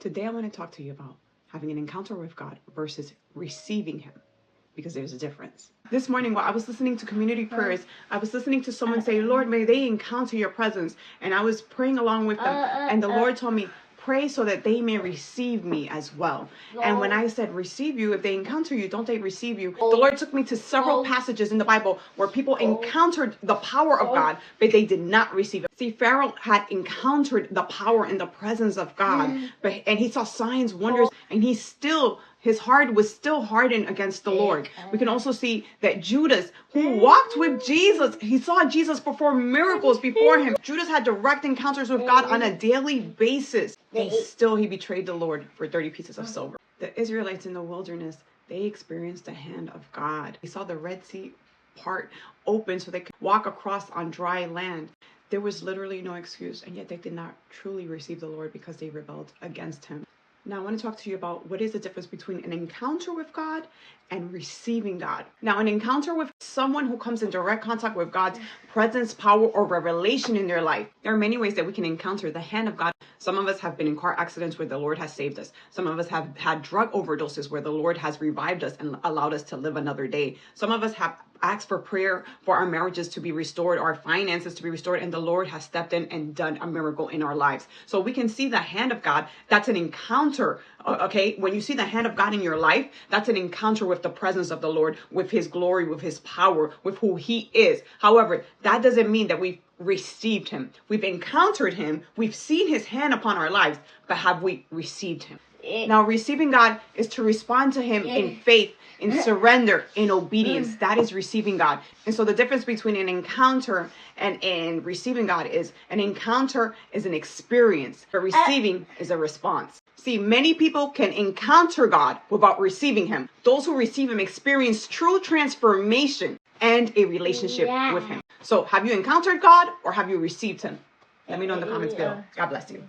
Today I want to talk to you about having an encounter with God versus receiving Him, because there's a difference. This morning while I was listening to community prayers, I was listening to someone say, Lord, may they encounter your presence. And I was praying along with them. And the Lord told me, pray so that they may receive me as well. And when I said receive you, if they encounter you, don't they receive you? The Lord took me to several passages in the Bible where people encountered the power of God, but they did not receive it. See, Pharaoh had encountered the power and the presence of God, and he saw signs, wonders, and his heart was still hardened against the Lord. We can also see that Judas, who walked with Jesus, he saw Jesus perform miracles before him. Judas had direct encounters with God on a daily basis, and still he betrayed the Lord for 30 pieces of silver. The Israelites in the wilderness, they experienced the hand of God. They saw the Red Sea part open so they could walk across on dry land. There was literally no excuse, and yet they did not truly receive the Lord because they rebelled against Him. Now, I want to talk to you about what is the difference between an encounter with God and receiving God. Now, an encounter with someone who comes in direct contact with God's presence, power, or revelation in their life. There are many ways that we can encounter the hand of God. Some of us have been in car accidents where the Lord has saved us. Some of us have had drug overdoses where the Lord has revived us and allowed us to live another day. Some of us have asked for prayer for our marriages to be restored, our finances to be restored, and the Lord has stepped in and done a miracle in our lives. So we can see the hand of God. That's an encounter. Okay, when you see the hand of God in your life, that's an encounter with the presence of the Lord, with His glory, with His power, with who He is. However, that doesn't mean that we've received Him. We've encountered Him. We've seen His hand upon our lives, but have we received Him? Now, receiving God is to respond to Him in faith, in surrender, in obedience. That is receiving God. And so the difference between an encounter and receiving God is an encounter is an experience, but receiving is a response. See, many people can encounter God without receiving Him. Those who receive Him experience true transformation and a relationship with Him. So have you encountered God or have you received Him? Let me know in the comments below. God bless you.